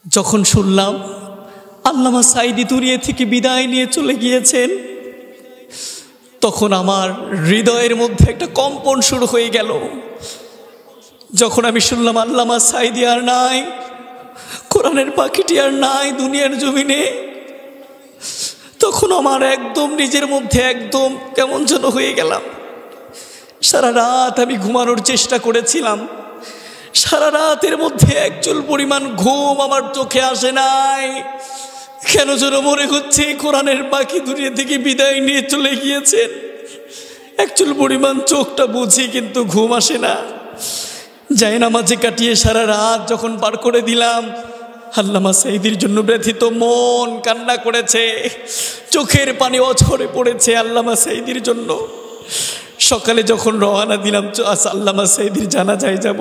যখন শুনলাম আল্লামা সাঈদী দুনিয়া থেকে বিদায় নিয়ে চলে গিয়েছেন, তখন আমার হৃদয়ের মধ্যে একটা কম্পন শুরু হয়ে গেল। যখন আমি শুনলাম আল্লামা সাঈদী আর নাই, কোরআনের পাখিটি আর নাই দুনিয়ার জমিনে, তখন আমার একদম নিজের মধ্যে একদম কেমন যেন হয়ে গেলাম। সারা রাত আমি ঘুমানোর চেষ্টা করেছিলাম, সারা রাতের মধ্যে একচুল পরিমাণ ঘুম আমার চোখে আসে নাই। কেন যেন মনে হচ্ছে কোরআনের পাখি দুনিয়া থেকে বিদায় নিয়ে চলে গিয়েছেন। একচুল পরিমাণ চোখটা বুঝি, কিন্তু ঘুম আসে না। জায়নামাজে কাটিয়ে সারা রাত যখন পার করে দিলাম, আল্লামা সাঈদীর জন্য ব্যথিত মন কান্না করেছে, চোখের পানি অঝরে পড়েছে আল্লামা সাঈদীর জন্য। সকালে যখন রওনা দিলাম আল্লামা সাঈদীর জানাজায় যাব,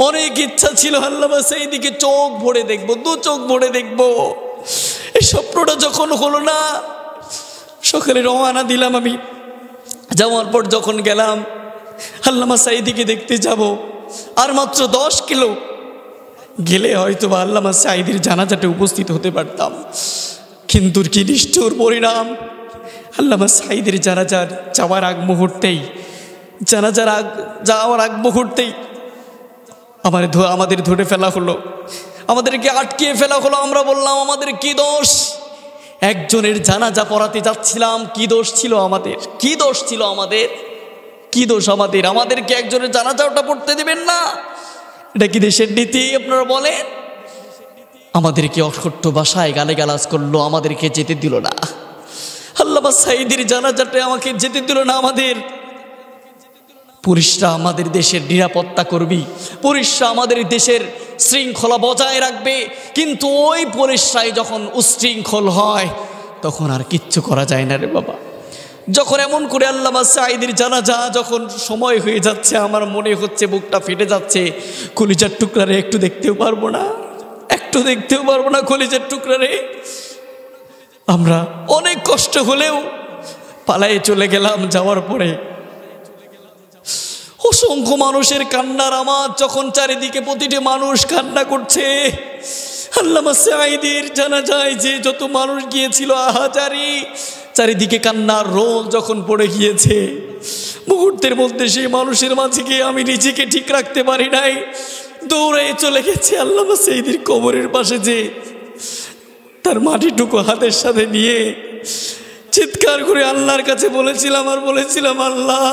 অনেক ইচ্ছা ছিল আল্লামা সাঈদীকে চোখ ভরে দেখবো, দু চোখ ভরে দেখবো। এই স্বপ্নটা যখন হলো না, সকালে রওনা দিলাম আমি। যাওয়ার পর যখন গেলাম আল্লামা সাঈদীকে দেখতে যাব, আর মাত্র 10 কিলো গেলে হয়তো বা আল্লামা সাঈদীর জানাজাতে উপস্থিত হতে পারতাম। কিন্তু কি নিষ্ঠুর পরিণাম! আল্লামা সাঈদীর জানাজার যাওয়ার আগ মুহূর্তেই আমাদের ধরে ফেলা হলো, আমাদেরকে আটকিয়ে ফেলা হলো। আমরা বললাম আমাদের কি দোষ? একজনের জানাজা পড়াতে যাচ্ছিলাম, কি দোষ ছিল আমাদের? কি দোষ ছিল আমাদের? কি দোষ আমাদের? আমাদেরকে একজনের জানাজাটা পড়তে দেবেন না? এটা কি দেশের নীতি আপনারা বলেন? আমাদেরকে অকথ্য ভাষায় গালাগালাজ করলো, আমাদেরকে যেতে দিল না। আল্লামা সাঈদীর জানাজাতে আমাকে যেতে দিল না। আমাদের পুলিশরা আমাদের দেশের নিরাপত্তা করবি, পুলিশরা আমাদের দেশের শৃঙ্খলা বজায় রাখবে, কিন্তু ওই পুলিশরাই যখন উশৃঙ্খল হয় তখন আর কিচ্ছু করা যায় না রে বাবা। যখন এমন করে আল্লামা সাঈদীর জানাজা যখন সময় হয়ে যাচ্ছে, আমার মনে হচ্ছে বুকটা ফেটে যাচ্ছে। কলিজার টুকরারে একটু দেখতেও পারবো না, একটু দেখতেও পারবো না কলিজার টুকরারে। আমরা অনেক কষ্ট হলেও পালায়ে চলে গেলাম। যাওয়ার পরে অসংখ্য মানুষের কান্নার আওয়াজ, যখন চারিদিকে প্রতিটি মানুষ কান্না করছে। আল্লামা সাঈদীর জানাজায় যে যত মানুষ গিয়েছিল, আহাজারি, চারিদিকে কান্নার রোল যখন পড়ে গিয়েছে, মুহূর্তের মধ্যে সেই মানুষের মাঝে গিয়ে আমি নিজেকে ঠিক রাখতে পারি নাই, দৌড়ে চলে গেছে আল্লামা সাঈদীর কবরের পাশে, যে তার মাটিটুকু হাতের সাথে নিয়ে চিৎকার করে আল্লাহর কাছে বলেছিলাম, আর বলেছিলাম, আল্লাহ,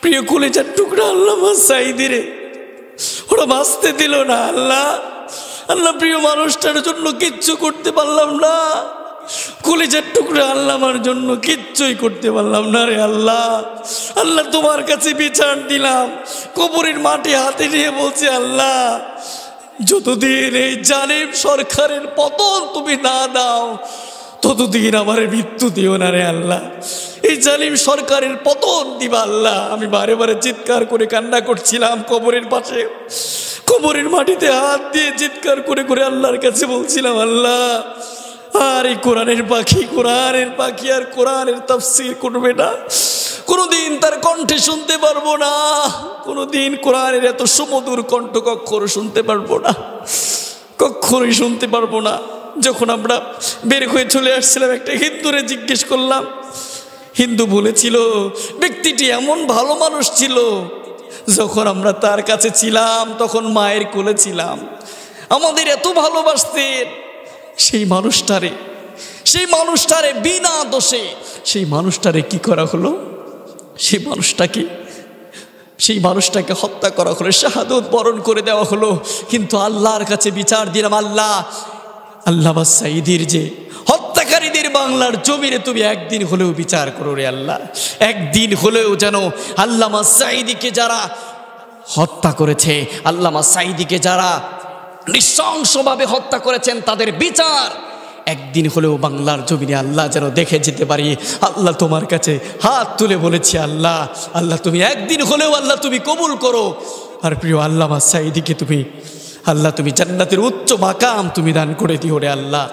প্রিয় কলিজার টুকরা আল্লামা সাঈদী রে ওরা বাঁচতে দিল না। আল্লাহ, আল্লাহ, প্রিয় মানুষটার জন্য কিচ্ছু করতে পারলাম না। কলিজার টুকরা আল্লামার জন্য কিচ্ছুই করতে পারলাম না রে আল্লাহ। আল্লাহ, তোমার কাছে বিচার দিলাম, কবরের মাটি হাতে নিয়ে বলছে, আল্লাহ, যতদিন এই জালিম সরকারের পতন তুমি না দাও, ততদিন আমার মৃত্যু দিও না রে আল্লাহ। এই জালিম সরকারের পতন দিবা আল্লাহ। আমি বারে বারে চিৎকার করে কান্না করছিলাম কবরের পাশে, কবরের মাটিতে হাত দিয়ে চিৎকার করে করে আল্লাহর কাছে বলছিলাম, আল্লাহ, আর এই কোরআনের পাখি আর কোরআনের তাফসীর করবে না, কোনোদিন তার কণ্ঠে শুনতে পারবো না, কোনোদিন কোরআনের এত সুমধুর কণ্ঠ কখনো শুনতে পারবো না, কখনোই শুনতে পারবো না। যখন আমরা বের হয়ে চলে আসছিলাম, একটা হিন্দুরে জিজ্ঞেস করলাম। হিন্দু বলেছিল, ব্যক্তিটি এমন ভালো মানুষ ছিল, যখন আমরা তার কাছে ছিলাম তখন মায়ের কোলে ছিলাম, আমাদের এত ভালোবাসতেন। সেই মানুষটারে বিনা দোষে সেই মানুষটারে কি করা হলো? সেই মানুষটাকে হত্যা করা হলো, শাহাদত বরণ করে দেওয়া হলো। কিন্তু আল্লাহর কাছে বিচার দিলাম, আল্লাহ, আল্লামা সাঈদীর যে হত্যাকারীদের বাংলার জমিনে তুমি একদিন হলেও বিচার করো রে আল্লাহ। একদিন হলেও যেন আল্লামা সাঈদীকে যারা হত্যা করেছে, আল্লামা সাঈদীকে যারা নৃশংসভাবে হত্যা করেছেন, তাদের বিচার একদিন হলেও বাংলার জমিনে আল্লাহ যেন দেখে যেতে পারি। আল্লাহ, তোমার কাছে হাত তুলে বলেছি, আল্লাহ, আল্লাহ, তুমি একদিন হলেও আল্লাহ তুমি কবুল করো। আর প্রিয় আল্লামা সাঈদীকে তুমি, আল্লাহ, তুমি জান্নাতের উচ্চ মাকাম তুমি দান করে দিও রে আল্লাহ।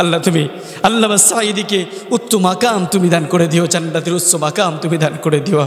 আল্লাহ, তুমি আল্লামা সাঈদীকে উচ্চ মাকাম তুমি দান করে দিও, জান্নাতের উচ্চ মাকাম তুমি দান করে দিও।